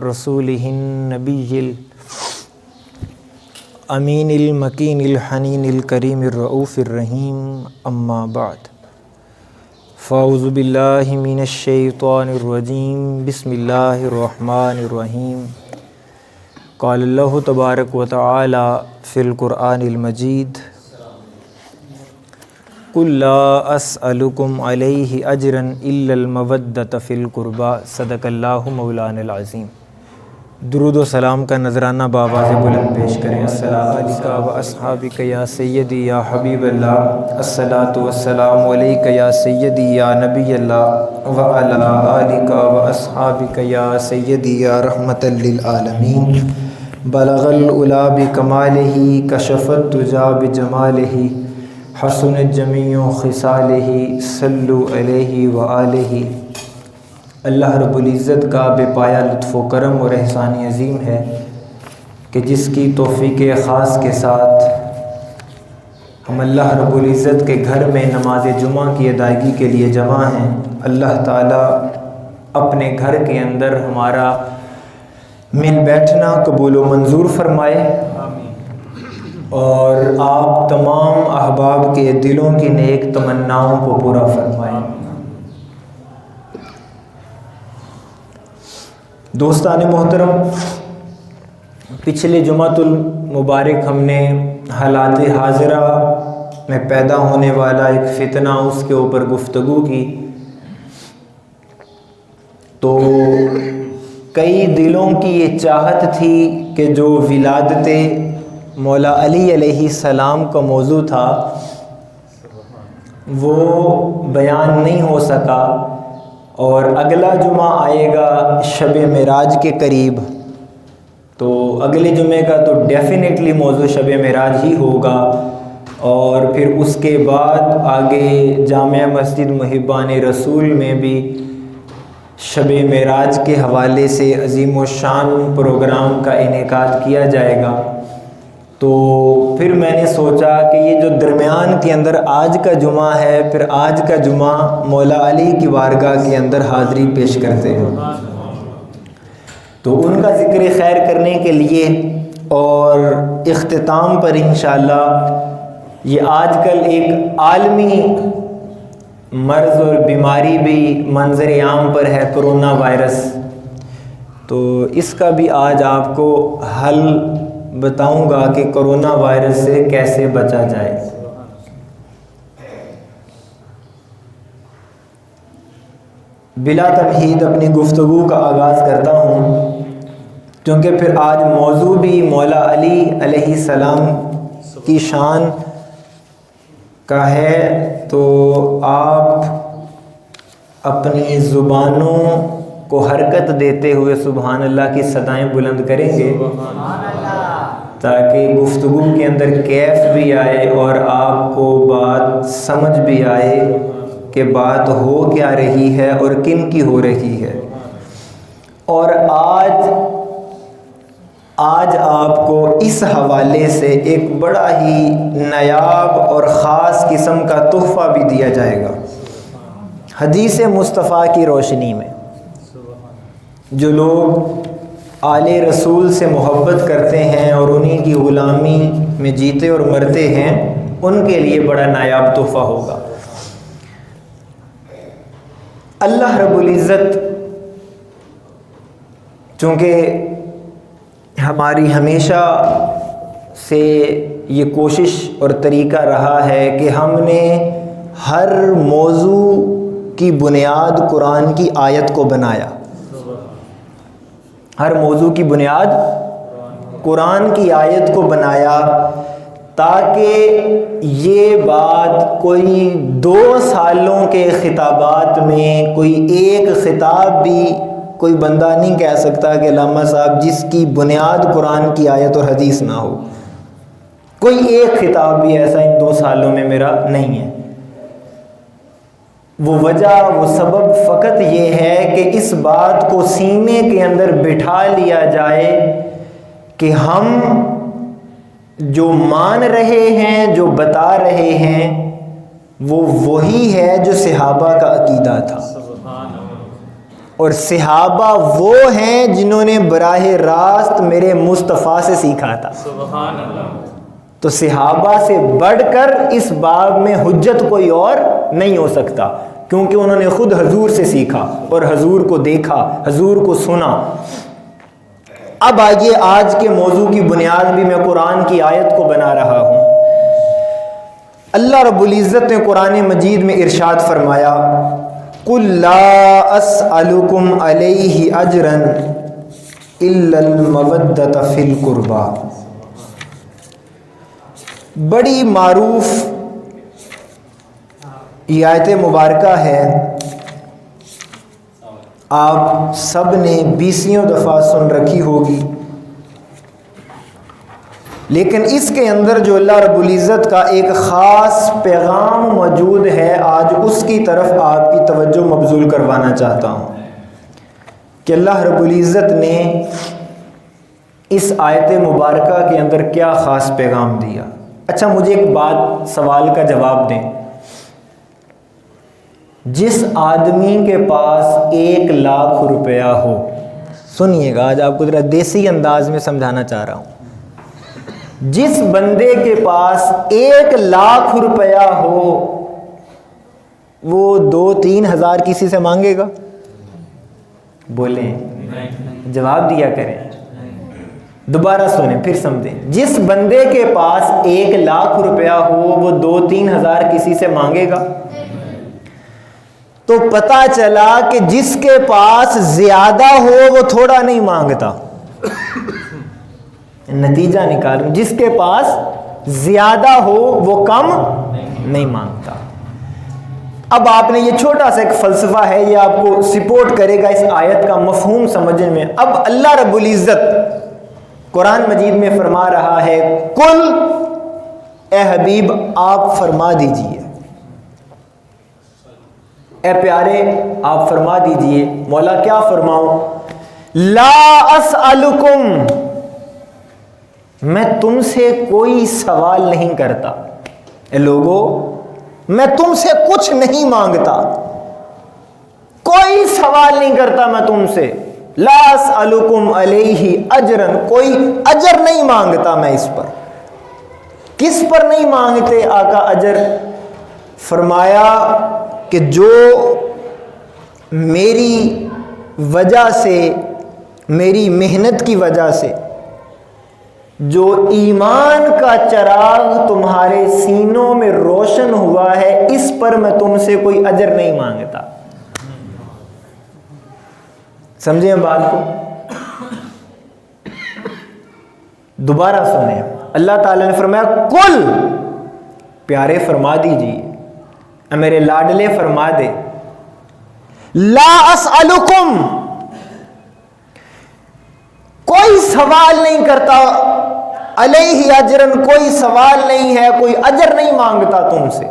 رسولہ النبی الامین المکین الحنین الکریم الرؤوف الرحیم اما بعد فاعوذ باللہ من الشیطان الرجیم بسم اللہ الرحمن الرحیم قال اللہ تبارک و تعالی فی القرآن المجید قل لا اسألکم علیہ اجرا الا المودۃ فی القربى صدق اللہ مولانا العظیم۔ درود و سلام کا نذرانہ بابا سے بلند پیش کریں۔ السلام علیکہ و اصحابک یا سیدی یا حبیب اللہ، الصلاۃ والسلام علیکہ یا سیدی یا نبی اللہ وعلی آلک و اصحابک یا سیدی یا رحمۃ للعالمین۔ بلغ العلا بکمالہ کشف الدجی بجمالہ حسنت جمیع خصالہ صلوا علیہ وآلہ۔ اللہ رب العزت کا بے پایا لطف و کرم اور احسان عظیم ہے کہ جس کی توفیق خاص کے ساتھ ہم اللہ رب العزت کے گھر میں نماز جمعہ کی ادائیگی کے لیے جمع ہیں۔ اللہ تعالیٰ اپنے گھر کے اندر ہمارا مل بیٹھنا قبول و منظور فرمائے اور آپ تمام احباب کے دلوں کی نیک تمناؤں کو پورا فرمائیں۔ دوستان محترم، پچھلے جمعۃ المبارک ہم نے حالات حاضرہ میں پیدا ہونے والا ایک فتنہ اس کے اوپر گفتگو کی، تو کئی دلوں کی یہ چاہت تھی کہ جو ولادت مولا علی علیہ السلام کا موضوع تھا وہ بیان نہیں ہو سکا، اور اگلا جمعہ آئے گا شب معراج کے قریب، تو اگلے جمعے کا تو ڈیفینیٹلی موضوع شب معراج ہی ہوگا، اور پھر اس کے بعد آگے جامع مسجد محبان رسول میں بھی شب معراج کے حوالے سے عظیم و شان پروگرام کا انعقاد کیا جائے گا۔ تو پھر میں نے سوچا کہ یہ جو درمیان کے اندر آج کا جمعہ ہے، پھر آج کا جمعہ مولا علی کی بارگاہ کے اندر حاضری پیش کرتے ہیں، تو ان کا ذکر خیر کرنے کے لیے اور اختتام پر انشاءاللہ یہ آج کل ایک عالمی مرض اور بیماری بھی منظر عام پر ہے، کرونا وائرس، تو اس کا بھی آج آپ کو حل بتاؤں گا کہ کرونا وائرس سے کیسے بچا جائے۔ بلا تمہید اپنی گفتگو کا آغاز کرتا ہوں، کیونکہ پھر آج موضوع بھی مولا علی علیہ السلام کی شان کا ہے، تو آپ اپنی زبانوں کو حرکت دیتے ہوئے سبحان اللہ کی صدائیں بلند کریں گے تاکہ گفتگو کے اندر کیف بھی آئے اور آپ کو بات سمجھ بھی آئے کہ بات ہو کیا رہی ہے اور کن کی ہو رہی ہے۔ اور آج آپ کو اس حوالے سے ایک بڑا ہی نایاب اور خاص قسم کا تحفہ بھی دیا جائے گا حدیث مصطفیٰ کی روشنی میں۔ جو لوگ آل رسول سے محبت کرتے ہیں اور انہیں کی غلامی میں جیتے اور مرتے ہیں، ان کے لیے بڑا نایاب تحفہ ہوگا۔ اللہ رب العزت چونکہ ہماری ہمیشہ سے یہ کوشش اور طریقہ رہا ہے کہ ہم نے ہر موضوع کی بنیاد قرآن کی آیت کو بنایا، ہر موضوع کی بنیاد قرآن کی آیت کو بنایا، تاکہ یہ بات کوئی 2 سالوں کے خطابات میں کوئی ایک خطاب بھی کوئی بندہ نہیں کہہ سکتا کہ علامہ صاحب جس کی بنیاد قرآن کی آیت اور حدیث نہ ہو، کوئی ایک خطاب بھی ایسا ان 2 سالوں میں میرا نہیں ہے۔ وہ وجہ، وہ سبب فقط یہ ہے کہ اس بات کو سینے کے اندر بٹھا لیا جائے کہ ہم جو مان رہے ہیں، جو بتا رہے ہیں، وہ وہی ہے جو صحابہ کا عقیدہ تھا، اور صحابہ وہ ہیں جنہوں نے براہ راست میرے مصطفیٰ سے سیکھا تھا. سبحان اللہ. تو صحابہ سے بڑھ کر اس باب میں حجت کوئی اور نہیں ہو سکتا، کیونکہ انہوں نے خود حضور سے سیکھا اور حضور کو دیکھا، حضور کو سنا. اب آئیے آج کے موضوع کی بنیاد بھی میں قرآن کی آیت کو بنا رہا ہوں. اللہ رب العزت نے قرآن مجید میں ارشاد فرمایا قُلْ لَا أَسْأَلُكُمْ عَلَيْهِ أَجْرًا إِلَّا الْمَوَدَّةَ فِي الْقُرْبَى. بڑی معروف یہ آیت مبارکہ ہے، آپ سب نے 20 دفعہ سن رکھی ہوگی، لیکن اس کے اندر جو اللہ رب العزت کا ایک خاص پیغام موجود ہے، آج اس کی طرف آپ کی توجہ مبذول کروانا چاہتا ہوں کہ اللہ رب العزت نے اس آیت مبارکہ کے اندر کیا خاص پیغام دیا. اچھا مجھے ایک بات، سوال کا جواب دیں. جس آدمی کے پاس 1 لاکھ روپیہ ہو، سنیے گا آج آپ کو ذرا دیسی انداز میں سمجھانا چاہ رہا ہوں، جس بندے کے پاس 1 لاکھ روپیہ ہو وہ 2-3 ہزار کسی سے مانگے گا؟ بولیں، جواب دیا کریں. دوبارہ سنیں پھر سمجھیں. جس بندے کے پاس 1 لاکھ روپیہ ہو وہ 2-3 ہزار کسی سے مانگے گا؟ تو پتہ چلا کہ جس کے پاس زیادہ ہو وہ تھوڑا نہیں مانگتا. نتیجہ نکالوں، جس کے پاس زیادہ ہو وہ کم نہیں مانگتا. اب آپ نے یہ چھوٹا سا ایک فلسفہ ہے، یہ آپ کو سپورٹ کرے گا اس آیت کا مفہوم سمجھنے میں. اب اللہ رب العزت قرآن مجید میں فرما رہا ہے کل، اے حبیب آپ فرما دیجئے، اے پیارے آپ فرما دیجئے. مولا کیا فرماؤں؟ لا اسألکم، میں تم سے کوئی سوال نہیں کرتا. اے لوگو میں تم سے کچھ نہیں مانگتا، کوئی سوال نہیں کرتا میں تم سے. لا اسألکم علیہ اجرن، کوئی اجر نہیں مانگتا میں اس پر. کس پر نہیں مانگتے آقا اجر؟ فرمایا کہ جو میری وجہ سے، میری محنت کی وجہ سے جو ایمان کا چراغ تمہارے سینوں میں روشن ہوا ہے، اس پر میں تم سے کوئی اجر نہیں مانگتا. سمجھیں بات کو؟ دوبارہ سنیں. اللہ تعالیٰ نے فرمایا کل، پیارے فرما دیجیے، میرے لاڈلے فرما دے، لا اسألکم، کوئی سوال نہیں کرتا، علیہ اجرن، کوئی سوال نہیں ہے، کوئی اجر نہیں مانگتا تم سے.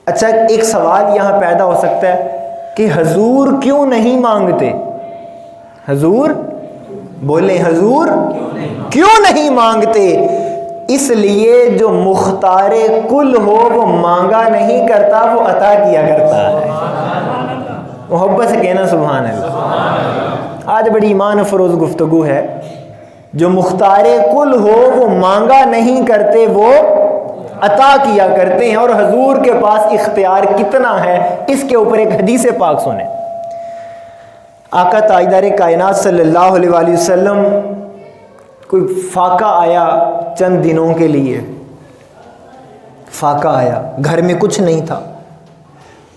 اچھا ایک سوال یہاں پیدا ہو سکتا ہے کہ حضور کیوں نہیں مانگتے؟ حضور بولیں، حضور کیوں نہیں مانگتے؟ اس لیے جو مختار کل ہو وہ مانگا نہیں کرتا، وہ عطا کیا کرتا ہے. محبت سے کہنا سبحان اللہ. آج بڑی ایمان افروز گفتگو ہے. جو مختار کل ہو وہ مانگا نہیں کرتے، وہ عطا کیا کرتے ہیں. اور حضور کے پاس اختیار کتنا ہے اس کے اوپر ایک حدیث پاک سنیں. آقا تاجدار کائنات صلی اللہ علیہ وآلہ وسلم کوئی فاقہ آیا چند دنوں کے لیے، فاقہ آیا، گھر میں کچھ نہیں تھا.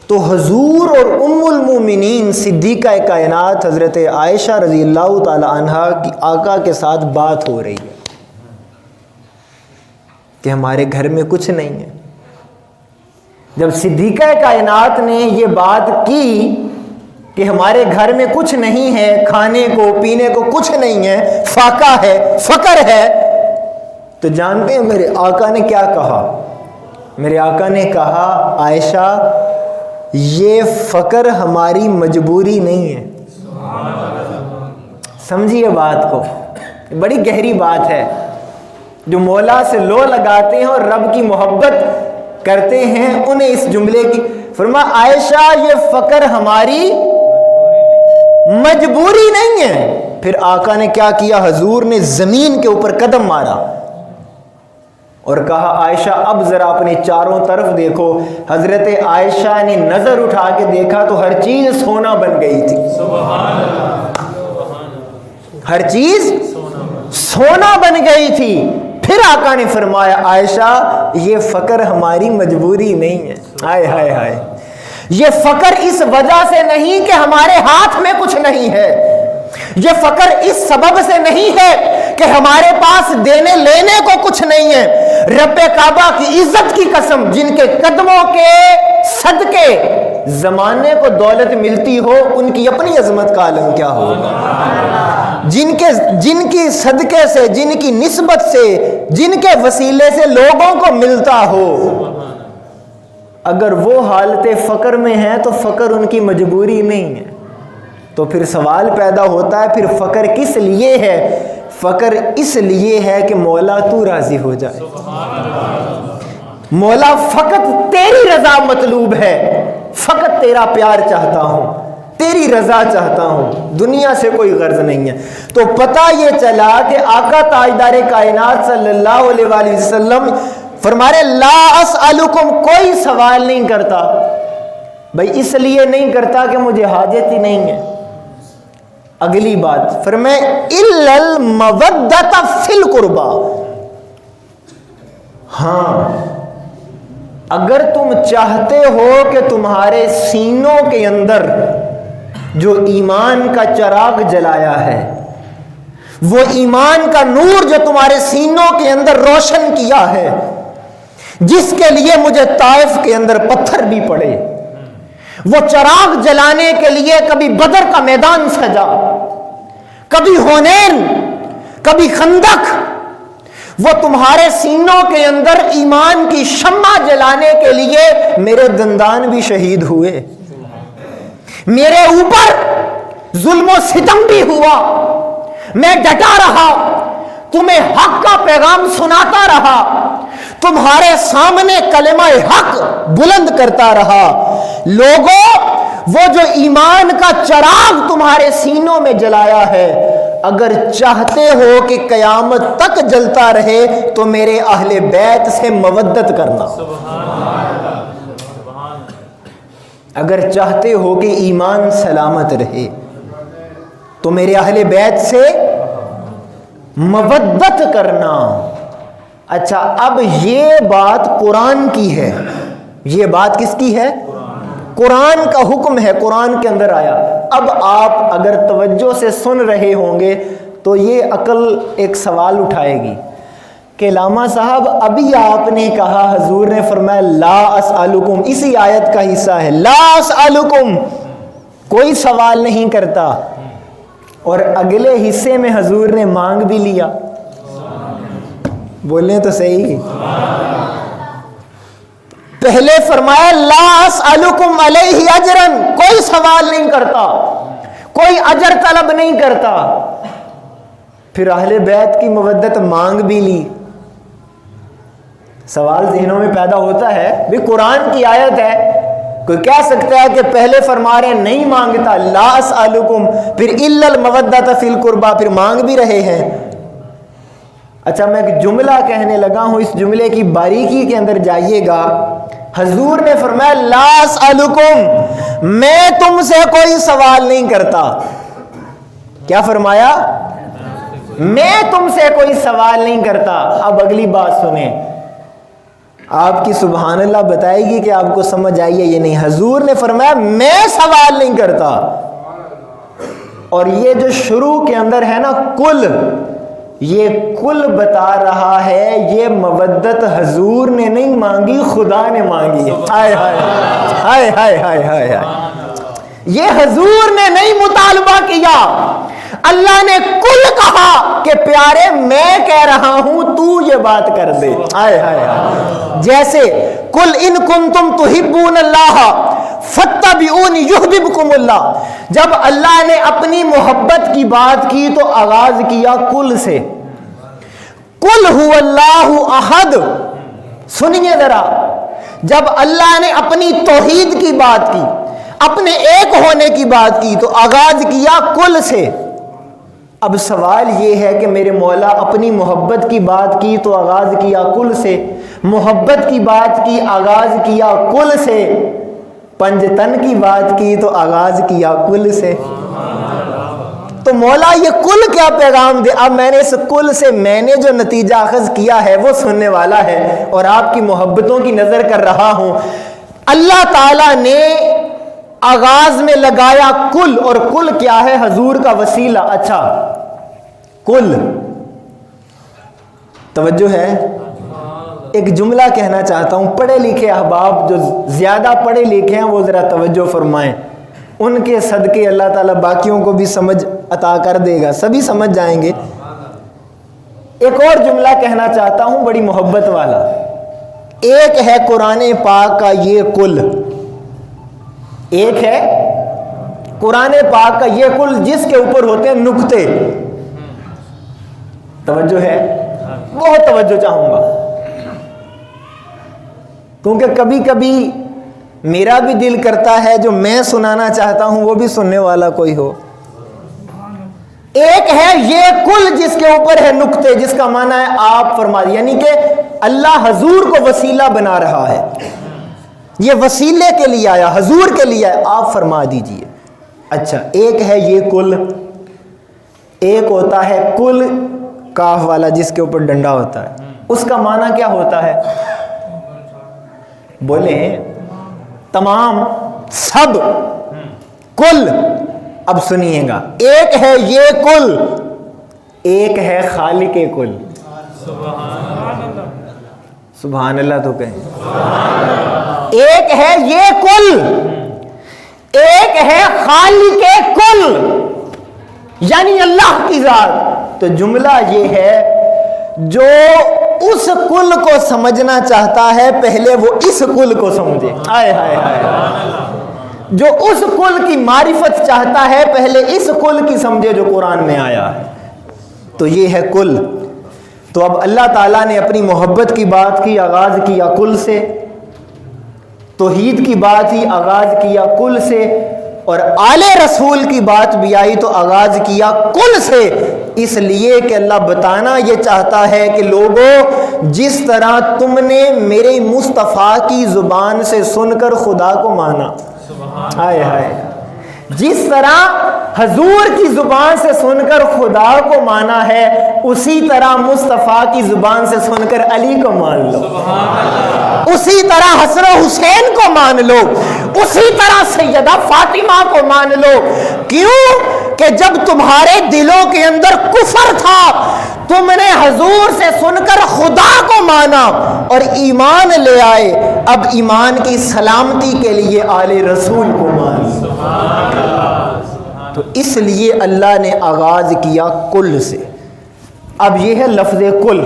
تو حضور اور ام المومنین صدیقہ کائنات حضرت عائشہ رضی اللہ تعالی عنہا کی آقا کے ساتھ بات ہو رہی ہے کہ ہمارے گھر میں کچھ نہیں ہے. جب صدیقہ کائنات نے یہ بات کی کہ ہمارے گھر میں کچھ نہیں ہے، کھانے کو پینے کو کچھ نہیں ہے، فاقہ ہے، فقر ہے، تو جانتے ہیں میرے آقا نے کیا کہا؟ میرے آقا نے کہا عائشہ یہ فقر ہماری مجبوری نہیں ہے. سمجھیے بات کو، بڑی گہری بات ہے. جو مولا سے لو لگاتے ہیں اور رب کی محبت کرتے ہیں انہیں اس جملے کی فرما عائشہ یہ فقر ہماری مجبوری نہیں ہے. پھر آقا نے کیا کیا؟ حضور نے زمین کے اوپر قدم مارا اور کہا عائشہ اب ذرا اپنے چاروں طرف دیکھو. حضرت عائشہ نے نظر اٹھا کے دیکھا تو ہر چیز سونا بن گئی تھی. ہر چیز سونا بن گئی تھی. پھر آقا نے فرمایا عائشہ یہ فقر ہماری مجبوری نہیں ہے. ہائے ہائے ہائے، یہ فقر اس وجہ سے نہیں کہ ہمارے ہاتھ میں کچھ نہیں ہے. یہ فقر اس سبب سے نہیں ہے کہ ہمارے پاس دینے لینے کو کچھ نہیں ہے. رب کعبہ کی عزت کی قسم، جن کے قدموں کے صدقے زمانے کو دولت ملتی ہو، ان کی اپنی عظمت کا عالم کیا ہوگا. جن کی صدقے سے، جن کی نسبت سے، جن کے وسیلے سے لوگوں کو ملتا ہو، اگر وہ حالت فقر میں ہیں تو فقر ان کی مجبوری نہیں ہے. تو پھر سوال پیدا ہوتا ہے پھر فقر کس لیے ہے؟ فقر اس لیے ہے کہ مولا تو راضی ہو جائے. مولا فقط تیری رضا مطلوب ہے، فقط تیرا پیار چاہتا ہوں، تیری رضا چاہتا ہوں، دنیا سے کوئی غرض نہیں ہے. تو پتہ یہ چلا کہ آقا تاجدار کائنات صلی اللہ علیہ وآلہ وسلم فرمارے لا اسألکم، کوئی سوال نہیں کرتا. بھائی اس لیے نہیں کرتا کہ مجھے حاجت ہی نہیں ہے. اگلی بات فرمائے الا المودۃ فی القربى، ہاں اگر تم چاہتے ہو کہ تمہارے سینوں کے اندر جو ایمان کا چراغ جلایا ہے، وہ ایمان کا نور جو تمہارے سینوں کے اندر روشن کیا ہے، جس کے لیے مجھے طائف کے اندر پتھر بھی پڑے، وہ چراغ جلانے کے لیے کبھی بدر کا میدان سجا، کبھی حنین، کبھی خندق، وہ تمہارے سینوں کے اندر ایمان کی شمع جلانے کے لیے میرے دندان بھی شہید ہوئے، میرے اوپر ظلم و ستم بھی ہوا، میں ڈٹا رہا، تمہیں حق کا پیغام سناتا رہا، تمہارے سامنے کلمہ حق بلند کرتا رہا. لوگوں وہ جو ایمان کا چراغ تمہارے سینوں میں جلایا ہے، اگر چاہتے ہو کہ قیامت تک جلتا رہے تو میرے اہل بیت سے مودت کرنا. اگر چاہتے ہو کہ ایمان سلامت رہے تو میرے اہل بیت سے مودت کرنا. اچھا اب یہ بات قرآن کی ہے، یہ بات کس کی ہے؟ قرآن کا حکم ہے، قرآن کے اندر آیا. اب آپ اگر توجہ سے سن رہے ہوں گے تو یہ عقل ایک سوال اٹھائے گی کہ لاما صاحب ابھی آپ نے کہا، حضور نے فرمایا لا اسألکم، اسی آیت کا حصہ ہے لا اسألکم، کوئی سوال نہیں کرتا، اور اگلے حصے میں حضور نے مانگ بھی لیا. بولیں تو صحیح. پہلے فرمایا لا اسألکم علیہ اجرا، کوئی سوال نہیں کرتا، کوئی اجر طلب نہیں کرتا. پھر اہل بیت کی مودت مانگ بھی لی. سوال ذہنوں میں پیدا ہوتا ہے بھی قرآن کی آیت ہے، کوئی کہہ سکتا ہے کہ پہلے فرما رہے نہیں مانگتا لا اسألکم، پھر الا المودۃ فی القربى، پھر مانگ بھی رہے ہیں. اچھا میں ایک جملہ کہنے لگا ہوں، اس جملے کی باریکی کے اندر جائیے گا. حضور نے فرمایا لا اسألکم، میں تم سے کوئی سوال نہیں کرتا. کیا فرمایا؟ میں تم سے کوئی سوال نہیں کرتا. اب اگلی بات سنیں، آپ کی سبحان اللہ بتائے گی کہ آپ کو سمجھ آئی ہے یہ نہیں. حضور نے فرمایا میں سوال نہیں کرتا، اور یہ جو شروع کے اندر ہے نا کل، یہ کل بتا رہا ہے یہ مودت حضور نے نہیں مانگی، خدا نے مانگی. ہائے ہائے ہائے ہائے ہائے ہائے ہائے، یہ حضور نے نہیں مطالبہ کیا، اللہ نے کل کہا کہ پیارے میں کہہ رہا ہوں تو یہ بات کر دے. ہائے ہائے ہائے، جیسے قل ان کنتم تحبون اللہ فاتبعونی یحببکم اللہ، جب اللہ نے اپنی محبت کی بات کی تو آغاز کیا کل سے، قل هو اللہ احد. سنیے ذرا، جب اللہ نے اپنی توحید کی بات کی، اپنے ایک ہونے کی بات کی تو آغاز کیا کل سے۔ اب سوال یہ ہے کہ میرے مولا اپنی محبت کی بات کی تو آغاز کیا کل سے، محبت کی بات کی آغاز کیا کل سے، پنجتن کی بات کی تو آغاز کیا کل سے۔ تو مولا یہ کل کیا پیغام دے؟ اب میں نے اس کل سے میں نے جو نتیجہ اخذ کیا ہے وہ سننے والا ہے، اور آپ کی محبتوں کی نظر کر رہا ہوں۔ اللہ تعالیٰ نے آغاز میں لگایا کل، اور کل کیا ہے؟ حضور کا وسیلہ۔ اچھا کل، توجہ ہے؟ ایک جملہ کہنا چاہتا ہوں، پڑھے لکھے احباب جو زیادہ پڑھے لکھے ہیں وہ ذرا توجہ فرمائیں، ان کے صدقے اللہ تعالیٰ باقیوں کو بھی سمجھ عطا کر دے گا، سبھی سمجھ جائیں گے۔ ایک اور جملہ کہنا چاہتا ہوں بڑی محبت والا۔ ایک ہے قرآن پاک کا یہ کل، ایک ہے قرآن پاک کا یہ کل جس کے اوپر ہوتے ہیں نقطے۔ توجہ ہے؟ بہت توجہ چاہوں گا، کیونکہ کبھی کبھی میرا بھی دل کرتا ہے جو میں سنانا چاہتا ہوں وہ بھی سننے والا کوئی ہو۔ ایک ہے یہ کل جس کے اوپر ہے نقطے، جس کا معنی ہے آپ فرما، یعنی کہ اللہ حضور کو وسیلہ بنا رہا ہے، یہ وسیلے کے لیے آیا، حضور کے لیے آیا، آپ فرما دیجئے۔ اچھا ایک ہے یہ کل، ایک ہوتا ہے کل کاف والا جس کے اوپر ڈنڈا ہوتا ہے، اس کا معنی کیا ہوتا ہے؟ بولیں تمام، سب، کل۔ اب سنیے گا، ایک ہے یہ کل، ایک ہے خالق کل۔ سبحان اللہ تو کہیں۔ ایک ہے یہ کل، ایک ہے خالق کل، یعنی اللہ کی ذات۔ تو جملہ یہ ہے جو اس کل کو سمجھنا چاہتا ہے پہلے وہ اس کل کو سمجھے۔ آئے ہائے ہائے۔ جو اس کل کی معرفت چاہتا ہے پہلے اس کل کی سمجھے جو قرآن میں آیا ہے۔ تو یہ ہے کل۔ تو اب اللہ تعالیٰ نے اپنی محبت کی بات کی، آغاز کیا کل سے، توحید کی بات ہی آغاز کیا کل سے، اور آل رسول کی بات بھی آئی تو آغاز کیا کل سے، اس لیے کہ اللہ بتانا یہ چاہتا ہے کہ لوگوں جس طرح تم نے میرے مصطفیٰ کی زبان سے سن کر خدا کو مانا، ہائے ہائے، جس طرح حضور کی زبان سے سن کر خدا کو مانا ہے اسی طرح مصطفیٰ کی زبان سے سن کر علی کو مان لو، اسی طرح حسن و حسین کو مان لو، اسی طرح سیدہ فاطمہ کو مان لو۔ کیوں کہ جب تمہارے دلوں کے اندر کفر تھا تم نے حضور سے سن کر خدا کو مانا اور ایمان لے آئے، اب ایمان کی سلامتی کے لیے آل رسول کو مان لو۔ تو اس لیے اللہ نے آغاز کیا کل سے۔ اب یہ ہے لفظ کل۔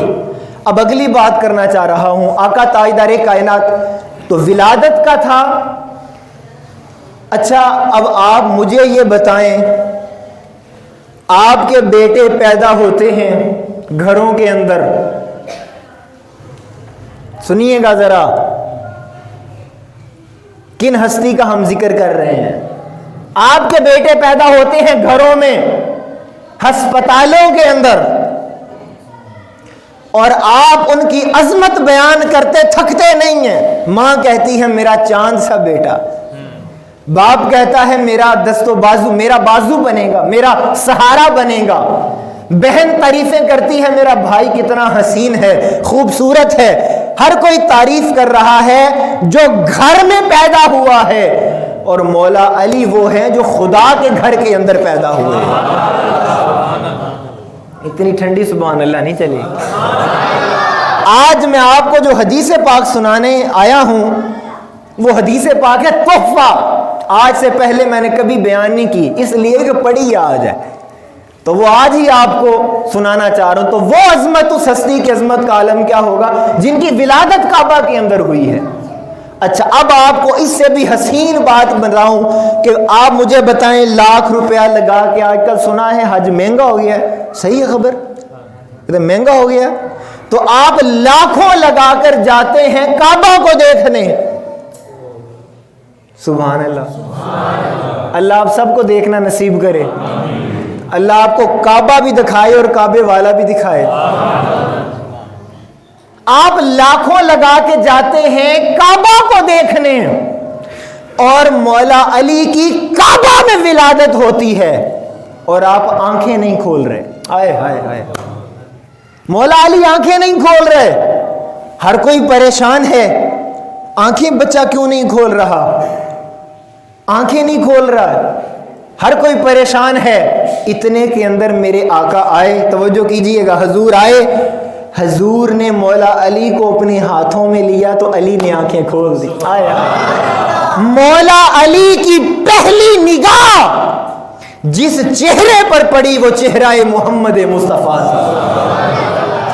اب اگلی بات کرنا چاہ رہا ہوں، آقا تاجدار کائنات تو ولادت کا تھا۔ اچھا اب آپ مجھے یہ بتائیں، آپ کے بیٹے پیدا ہوتے ہیں گھروں کے اندر، سنیے گا ذرا کن ہستی کا ہم ذکر کر رہے ہیں۔ آپ کے بیٹے پیدا ہوتے ہیں گھروں میں، ہسپتالوں کے اندر، اور آپ ان کی عظمت بیان کرتے تھکتے نہیں ہیں۔ ماں کہتی ہے میرا چاند سا بیٹا، باپ کہتا ہے میرا دست و بازو، میرا بازو بنے گا، میرا سہارا بنے گا، بہن تعریفیں کرتی ہے میرا بھائی کتنا حسین ہے، خوبصورت ہے، ہر کوئی تعریف کر رہا ہے جو گھر میں پیدا ہوا ہے، اور مولا علی وہ ہیں جو خدا کے گھر کے اندر پیدا ہوئے ہیں۔ اتنی ٹھنڈی سبحان اللہ نہیں چلی۔ آج میں آپ کو جو حدیث پاک سنانے آیا ہوں وہ حدیث پاک ہے تحفہ، آج سے پہلے میں نے کبھی بیان نہیں کی، اس لیے کہ پڑھی آ جائے، تو وہ آج ہی آپ کو سنانا چاہ رہا ہوں۔ تو وہ عظمت، اس ہستی کی عظمت کا عالم کیا ہوگا جن کی ولادت کعبہ کے اندر ہوئی ہے۔ اچھا اب آپ کو اس سے بھی حسین بات بتاؤں کہ آپ مجھے بتائیں، لاکھ روپیہ لگا کے، آج کل سنا ہے حج مہنگا ہو گیا ہے، صحیح ہے خبر؟ مہنگا ہو گیا، تو آپ لاکھوں لگا کر جاتے ہیں کعبہ کو دیکھنے، سبحان اللہ. اللہ آپ سب کو دیکھنا نصیب کرے. اللہ آپ کو کعبہ بھی دکھائے اور کعبے والا بھی دکھائے. آپ لاکھوں لگا کے جاتے ہیں کعبہ کو دیکھنے اور مولا علی کی کعبہ میں ولادت ہوتی ہے اور آپ آنکھیں نہیں کھول رہے. آئے ہائے ہائے. مولا علی آنکھیں نہیں کھول رہے. ہر کوئی پریشان ہے. آنکھیں بچہ کیوں نہیں کھول رہا؟ آنکھیں نہیں کھول رہا ہے. ہر کوئی پریشان ہے. اتنے کے اندر میرے آقا آئے. توجہ کیجئے گا. حضور آئے. حضور نے مولا علی کو اپنے ہاتھوں میں لیا تو علی نے آنکھیں کھول دی. آئے مولا علی کی پہلی نگاہ جس چہرے پر پڑی وہ چہرہ محمد مصطفیٰ.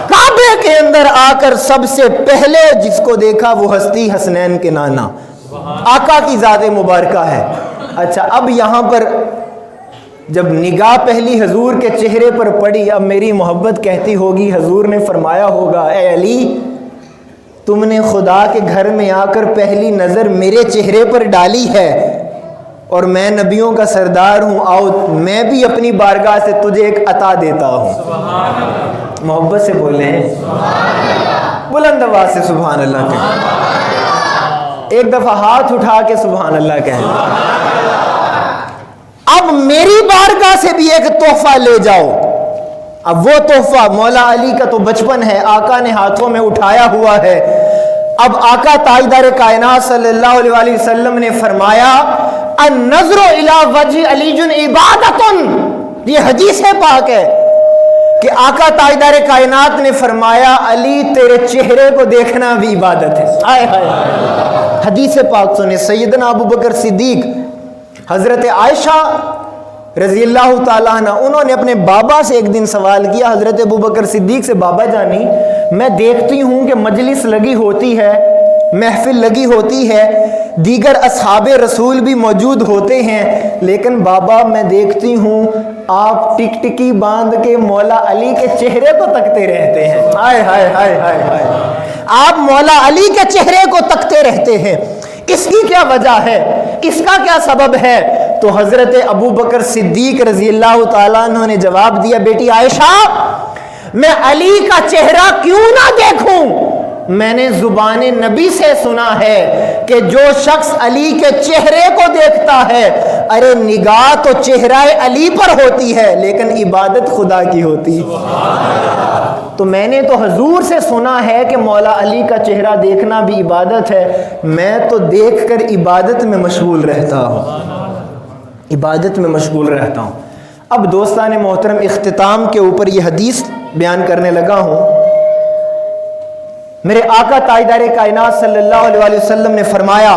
کعبے کے اندر آ کر سب سے پہلے جس کو دیکھا وہ ہستی حسنین کے نانا آقا کی ذات مبارکہ ہے. اچھا اب یہاں پر جب نگاہ پہلی حضور کے چہرے پر پڑی, اب میری محبت کہتی ہوگی, حضور نے فرمایا ہوگا اے علی تم نے خدا کے گھر میں آ کر پہلی نظر میرے چہرے پر ڈالی ہے اور میں نبیوں کا سردار ہوں, آؤ میں بھی اپنی بارگاہ سے تجھے ایک عطا دیتا ہوں. محبت سے بولے ہیں بلند آواز سے سبحان اللہ کہیں. ایک دفعہ ہاتھ اٹھا کے سبحان اللہ کہیں. اب میری بارگاہ سے بھی ایک تحفہ لے جاؤ. اب وہ تحفہ مولا علی کا تو بچپن ہے, آقا نے ہاتھوں میں اٹھایا ہوا ہے. اب آقا تاجدار کائنات صلی اللہ علیہ وسلم نے فرمایا النظر الی وجہ علی عبادت. یہ حدیث پاک ہے کہ آقا تاجدار کائنات نے فرمایا علی تیرے چہرے کو دیکھنا بھی عبادت ہے. آئے ہائے. حدیث پاک سنے. سیدنا ابو بکر صدیق, حضرت عائشہ رضی اللہ تعالیٰ عنہ, انہوں نے اپنے بابا سے ایک دن سوال کیا, حضرت ابو بکر صدیق سے, بابا جانی میں دیکھتی ہوں کہ مجلس لگی ہوتی ہے, محفل لگی ہوتی ہے, دیگر اصحاب رسول بھی موجود ہوتے ہیں, لیکن بابا میں دیکھتی ہوں آپ ٹک ٹکی باندھ کے مولا علی کے چہرے کو تکتے رہتے ہیں. ہائے ہائے ہائے ہائے ہائے. آپ مولا علی کے چہرے کو تکتے رہتے ہیں, اس کی کیا وجہ ہے, اس کا کیا سبب ہے؟ تو حضرت ابو بکر صدیق رضی اللہ تعالیٰ عنہ نے جواب دیا, بیٹی عائشہ میں علی کا چہرہ کیوں نہ دیکھوں؟ میں نے زبان نبی سے سنا ہے کہ جو شخص علی کے چہرے کو دیکھتا ہے, ارے نگاہ تو چہرہ علی پر ہوتی ہے لیکن عبادت خدا کی ہوتی. تو میں نے تو حضور سے سنا ہے کہ مولا علی کا چہرہ دیکھنا بھی عبادت ہے, میں تو دیکھ کر عبادت میں مشغول رہتا ہوں, عبادت میں مشغول رہتا ہوں. اب دوستان محترم, اختتام کے اوپر یہ حدیث بیان کرنے لگا ہوں. میرے آقا تاجدار کائنات صلی اللہ علیہ وسلم نے فرمایا,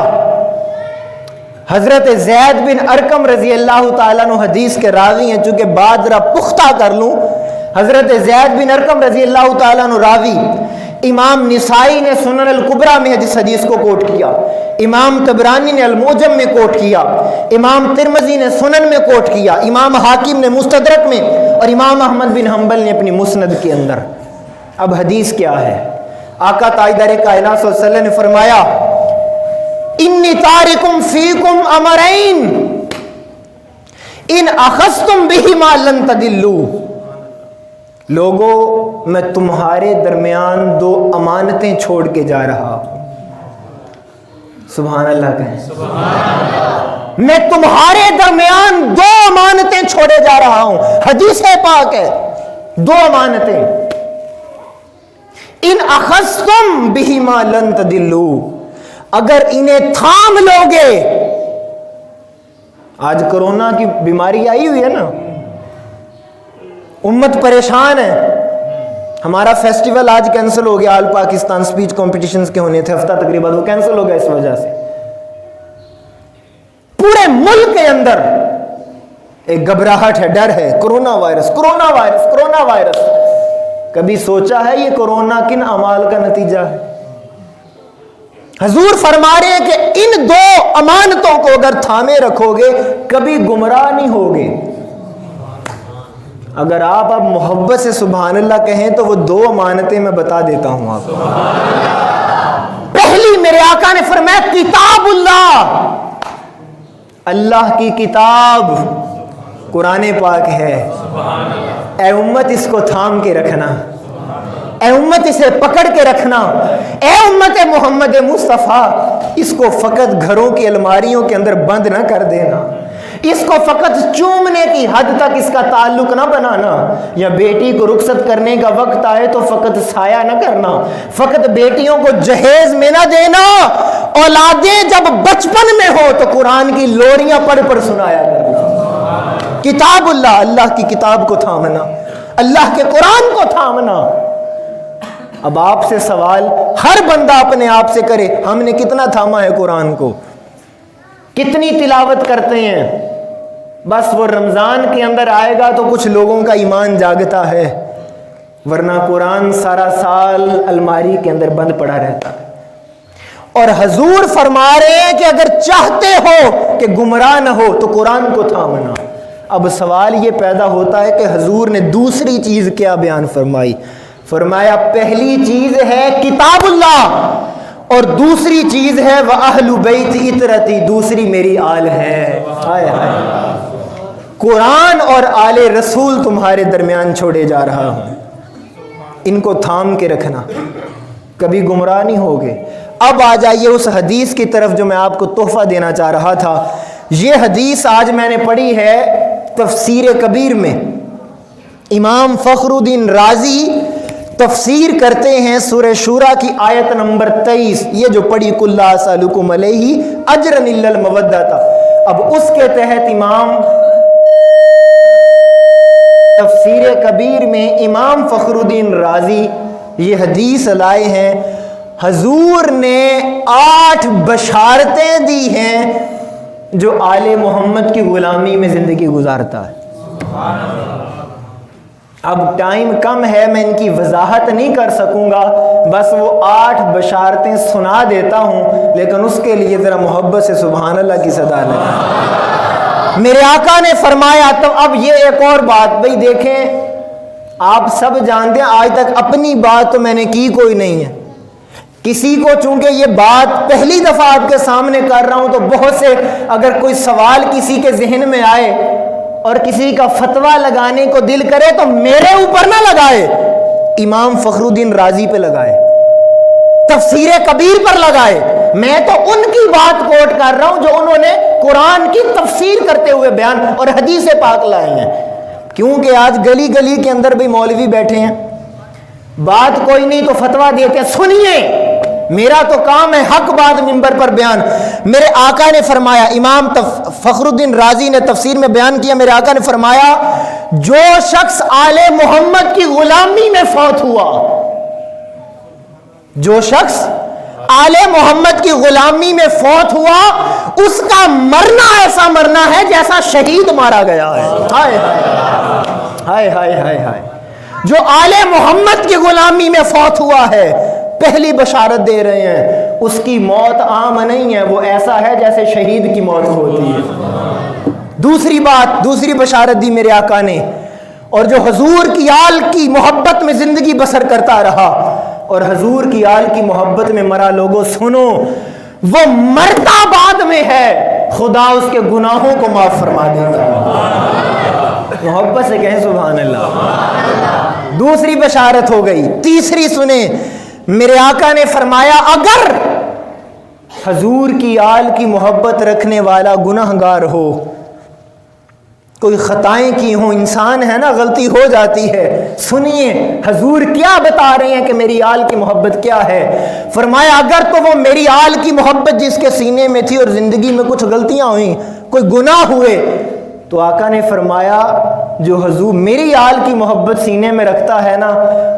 حضرت زید بن ارقم رضی اللہ تعالیٰ عنہ حدیث کے راوی ہیں, چونکہ بات ذرا پختہ کر لوں, حضرت زید بن ارقم رضی اللہ تعالیٰ عنہ راوی, امام نسائی نے سنن الکبریٰ میں اس حدیث کو کوٹ کیا, امام طبرانی نے الموجم میں کوٹ کیا, امام ترمذی نے سنن میں کوٹ کیا, امام حاکم نے مستدرک میں, اور امام احمد بن حنبل نے اپنی مسند کے اندر. اب حدیث کیا ہے؟ آقا تاجدار کائنات صلی اللہ علیہ وسلم نے فرمایا انی تارکم فیکم امرین ان اخذتم بہما لن تضلوا. لوگوں میں تمہارے درمیان دو امانتیں چھوڑ کے جا رہا ہوں. سبحان اللہ کہیں. میں تمہارے درمیان دو امانتیں چھوڑے جا رہا ہوں. حدیث پاک ہے, دو امانتیں. ان اخذتم بہما لن تضلوا, اگر انہیں تھام لوگے. آج کورونا کی بیماری آئی ہوئی ہے نا, امت پریشان ہے. ہمارا فیسٹیول آج کینسل ہو گیا, آل پاکستان سپیچ کمپٹیشنز کے ہونے تھے ہفتہ تقریباً, وہ کینسل ہو گیا اس وجہ سے. پورے ملک کے اندر ایک گھبراہٹ ہے, ڈر ہے, corona virus corona virus corona virus. کبھی سوچا ہے یہ کرونا کن اعمال کا نتیجہ ہے؟ حضور فرما رہے ہیں کہ ان دو امانتوں کو اگر تھامے رکھو گے کبھی گمراہ نہیں ہوگے. اگر آپ اب محبت سے سبحان اللہ کہیں تو وہ دو امانتیں میں بتا دیتا ہوں آپ کو. پہلی, میرے آقا نے فرمایا کتاب اللہ, اللہ کی کتاب قرآن پاک ہے. اے امت اس کو تھام کے رکھنا, اے امت اسے پکڑ کے رکھنا, اے امت محمد مصطفیٰ اس کو فقط گھروں کی الماریوں کے اندر بند نہ کر دینا, اس کو فقط چومنے کی حد تک اس کا تعلق نہ بنانا, یا بیٹی کو رخصت کرنے کا وقت آئے تو فقط سایہ نہ کرنا, فقط بیٹیوں کو جہیز میں نہ دینا, اولادیں جب بچپن میں ہو تو قرآن کی لوریاں پڑھ پڑھ سنایا کرنا. کتاب اللہ, اللہ کی کتاب کو تھامنا, اللہ کے قرآن کو تھامنا. اب آپ سے سوال ہر بندہ اپنے آپ سے کرے, ہم نے کتنا تھاما ہے قرآن کو, کتنی تلاوت کرتے ہیں؟ بس وہ رمضان کے اندر آئے گا تو کچھ لوگوں کا ایمان جاگتا ہے, ورنہ قرآن سارا سال الماری کے اندر بند پڑا رہتا ہے. اور حضور فرما رہے ہیں کہ اگر چاہتے ہو کہ گمراہ نہ ہو تو قرآن کو تھامنا. اب سوال یہ پیدا ہوتا ہے کہ حضور نے دوسری چیز کیا بیان فرمائی؟ فرمایا پہلی چیز ہے کتاب اللہ اور دوسری چیز ہے وَأَهْلُ بَيْتِ اِطْرَتِي, دوسری میری آل ہے. ہائے ہائے, قرآن اور آل رسول تمہارے درمیان چھوڑے جا رہا ہوں, ان کو تھام کے رکھنا, کبھی گمراہ نہیں ہوگے. اب آ جائیے اس حدیث کی طرف جو میں آپ کو تحفہ دینا چاہ رہا تھا. یہ حدیث آج میں نے پڑھی ہے تفسیر کبیر میں. امام فخر الدین رازی تفسیر کرتے ہیں سورہ شورى کی آیت نمبر 23, یہ جو پڑھی قُلْ لَا أَسْأَلُكُمْ عَلَيْهِ أَجْرًا إِلَّا الْمَوَدَّةَ. اب اس کے تحت امام تفسیر کبیر میں امام فخر الدین رازی یہ حدیث لائے ہیں. حضور نے 8 بشارتیں دی ہیں جو آل محمد کی غلامی میں زندگی گزارتا ہے. اب ٹائم کم ہے, میں ان کی وضاحت نہیں کر سکوں گا, بس وہ 8 بشارتیں سنا دیتا ہوں, لیکن اس کے لیے ذرا محبت سے سبحان اللہ کی صدا لگا. میرے آقا نے فرمایا. تو اب یہ ایک اور بات, بھئی دیکھیں آپ سب جانتے ہیں آج تک اپنی بات تو میں نے کی کوئی نہیں ہے, کسی کو چونکہ یہ بات پہلی دفعہ آپ کے سامنے کر رہا ہوں تو بہت سے اگر کوئی سوال کسی کے ذہن میں آئے اور کسی کا فتویٰ لگانے کو دل کرے تو میرے اوپر نہ لگائے, امام فخر الدین رازی پہ لگائے, تفسیر کبیر پر لگائے. میں تو ان کی بات کوٹ کر رہا ہوں جو انہوں نے قرآن کی تفسیر کرتے ہوئے بیان اور حدیث پاک لائے ہیں. کیونکہ آج گلی گلی کے اندر بھی مولوی بیٹھے ہیں, بات کوئی نہیں تو فتویٰ دیتے ہیں. سنیے, میرا تو کام ہے حق بات منبر پر بیان. میرے آقا نے فرمایا, امام فخر الدین رازی نے تفسیر میں بیان کیا, میرے آقا نے فرمایا جو شخص آل محمد کی غلامی میں فوت ہوا, جو شخص آل محمد کی غلامی میں فوت ہوا اس کا مرنا ایسا مرنا ہے جیسا شہید مارا گیا ہے. ہائے ہائے ہائے ہائے ہائے. جو آل محمد کی غلامی میں فوت ہوا ہے, پہلی بشارت دے رہے ہیں, اس کی موت عام نہیں ہے, وہ ایسا ہے جیسے شہید کی موت ہوتی ہے. دوسری بات, دوسری بشارت دی میرے آقا نے, اور جو حضور کی آل کی محبت میں زندگی بسر کرتا رہا اور حضور کی آل کی محبت میں مرا, لوگوں سنو, وہ مرتا بعد میں ہے, خدا اس کے گناہوں کو معاف فرما دیتا ہے. محبت سے کہیں سبحان اللہ. دوسری بشارت ہو گئی. تیسری سنیں, میرے آقا نے فرمایا اگر حضور کی آل کی محبت رکھنے والا گناہگار ہو, کوئی خطائیں کی ہوں, انسان ہے نا, غلطی ہو جاتی ہے. سنیے حضور کیا بتا رہے ہیں کہ میری آل کی محبت کیا ہے. فرمایا اگر تو وہ میری آل کی محبت جس کے سینے میں تھی اور زندگی میں کچھ غلطیاں ہوئیں, کوئی گناہ ہوئے, تو آقا نے فرمایا جو حضور میری آل کی محبت سینے میں رکھتا ہے نا,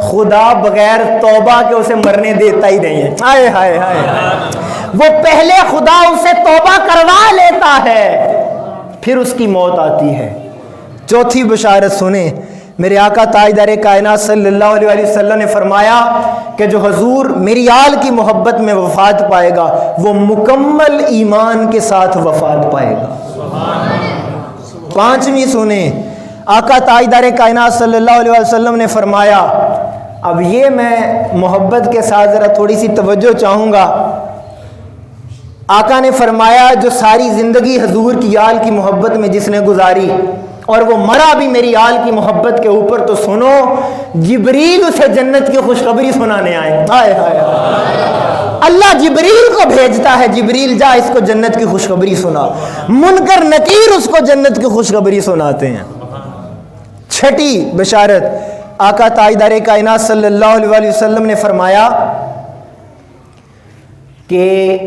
خدا بغیر توبہ کے اسے مرنے دیتا ہی نہیں ہے. ہائے ہائے ہائے ہائے. وہ پہلے خدا اسے توبہ کروا لیتا ہے, پھر اس کی موت آتی ہے. چوتھی بشارت سنیں, میرے آقا تاجدار کائنات صلی اللہ علیہ وسلم نے فرمایا کہ جو حضور میری آل کی محبت میں وفات پائے گا وہ مکمل ایمان کے ساتھ وفات پائے گا. پانچویں سنیں, آقا تاجدار کائنات صلی اللہ علیہ وسلم نے فرمایا, اب یہ میں محبت کے ساتھ ذرا تھوڑی سی توجہ چاہوں گا, آقا نے فرمایا جو ساری زندگی حضور کی آل کی محبت میں جس نے گزاری اور وہ مرا بھی میری آل کی محبت کے اوپر، تو سنو جبریل اسے جنت کی خوشخبری سنانے آئے. ہائے ہائے اللہ جبریل کو بھیجتا ہے، جبریل جا اس کو جنت کی خوشخبری سنا. منکر نکیر اس کو جنت کی خوشخبری سناتے ہیں. چھٹی بشارت، آقا تاجدار کائنات صلی اللہ علیہ وسلم نے فرمایا کہ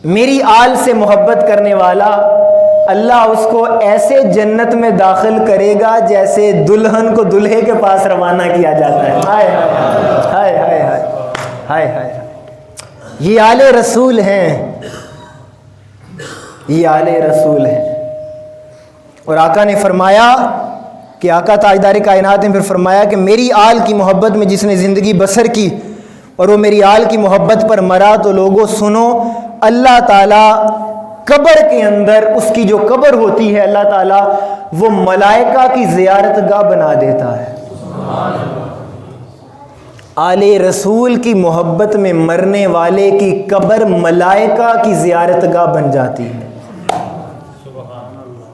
میری آل سے محبت کرنے والا اللہ اس کو ایسے جنت میں داخل کرے گا جیسے دلہن کو دلہے کے پاس روانہ کیا جاتا ہے. ہائے ہائے ہائے ہائے ہائے. یہ آل رسول ہیں، یہ آل رسول ہیں. اور آقا نے فرمایا کہ آقا تاجدار کائنات نے پھر فرمایا کہ میری آل کی محبت میں جس نے زندگی بسر کی اور وہ میری آل کی محبت پر مرا، تو لوگوں سنو اللہ تعالیٰ قبر کے اندر اس کی جو قبر ہوتی ہے اللہ تعالیٰ وہ ملائکہ کی زیارت گاہ بنا دیتا ہے. آل رسول کی محبت میں مرنے والے کی قبر ملائکہ کی زیارت گاہ بن جاتی ہے.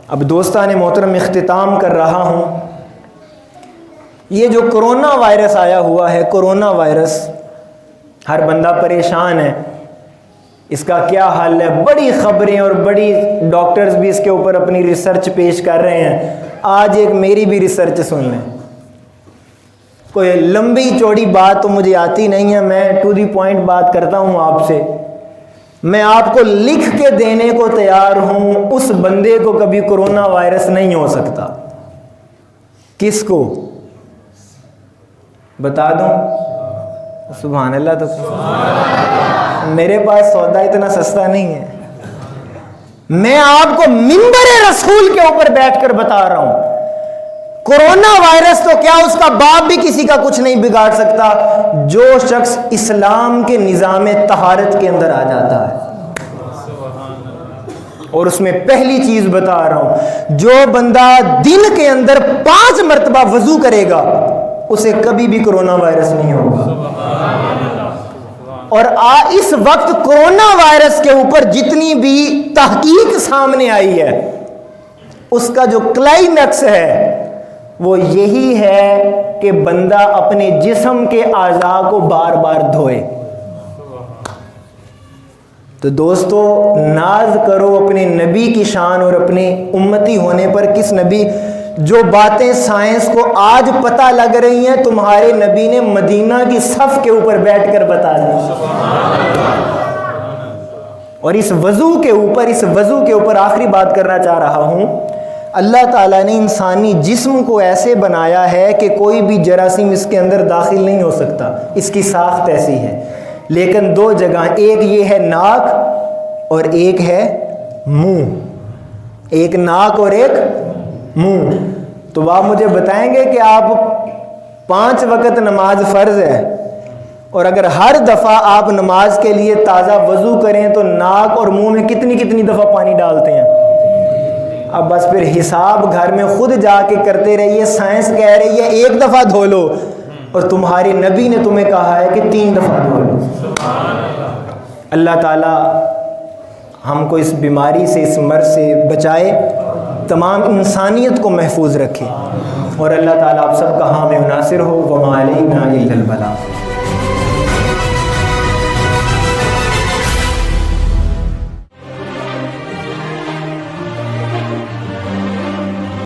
اب دوستان محترم اختتام کر رہا ہوں. یہ جو کرونا وائرس آیا ہوا ہے، کرونا وائرس، ہر بندہ پریشان ہے اس کا کیا حل ہے. بڑی خبریں اور بڑی ڈاکٹرز بھی اس کے اوپر اپنی ریسرچ پیش کر رہے ہیں. آج ایک میری بھی ریسرچ سن لیں. کوئی لمبی چوڑی بات تو مجھے آتی نہیں ہے، میں ٹو دی پوائنٹ بات کرتا ہوں آپ سے. میں آپ کو لکھ کے دینے کو تیار ہوں اس بندے کو کبھی کرونا وائرس نہیں ہو سکتا. کس کو بتا دوں؟ سبحان اللہ. تو میرے پاس سودا اتنا سستا نہیں ہے. میں آپ کو منبر رسول کے اوپر بیٹھ کر بتا رہا ہوں کرونا وائرس تو کیا اس کا باپ بھی کسی کا کچھ نہیں بگاڑ سکتا جو شخص اسلام کے نظام طہارت کے اندر آ جاتا ہے. اور اس میں پہلی چیز بتا رہا ہوں، جو بندہ دن کے اندر 5 مرتبہ وضو کرے گا اسے کبھی بھی کرونا وائرس نہیں ہوگا. اور اس وقت کرونا وائرس کے اوپر جتنی بھی تحقیق سامنے آئی ہے اس کا جو کلائمیکس ہے وہ یہی ہے کہ بندہ اپنے جسم کے اعضاء کو بار بار دھوئے. تو دوستو ناز کرو اپنے نبی کی شان اور اپنے امتی ہونے پر. کس نبی؟ جو باتیں سائنس کو آج پتہ لگ رہی ہیں تمہارے نبی نے مدینہ کی صف کے اوپر بیٹھ کر بتا دی. اور اس وضو کے اوپر آخری بات کرنا چاہ رہا ہوں. اللہ تعالیٰ نے انسانی جسم کو ایسے بنایا ہے کہ کوئی بھی جراثیم اس کے اندر داخل نہیں ہو سکتا. اس کی ساخت ایسی ہے. لیکن 2 جگہ، ایک یہ ہے ناک اور ایک ہے منہ. ایک ناک اور ایک منہ. تو آپ مجھے بتائیں گے کہ آپ 5 وقت نماز فرض ہے اور اگر ہر دفعہ آپ نماز کے لیے تازہ وضو کریں تو ناک اور منہ میں کتنی دفعہ پانی ڈالتے ہیں؟ اب بس پھر حساب گھر میں خود جا کے کرتے رہیے. سائنس کہہ رہی ہے 1 دفعہ دھو لو اور تمہارے نبی نے تمہیں کہا ہے کہ 3 دفعہ دھو لو. اللہ تعالیٰ ہم کو اس بیماری سے، اس مرض سے بچائے، تمام انسانیت کو محفوظ رکھے اور اللہ تعالیٰ آپ سب کا حامی و ناصر ہو. وما علینا الا البلاغ.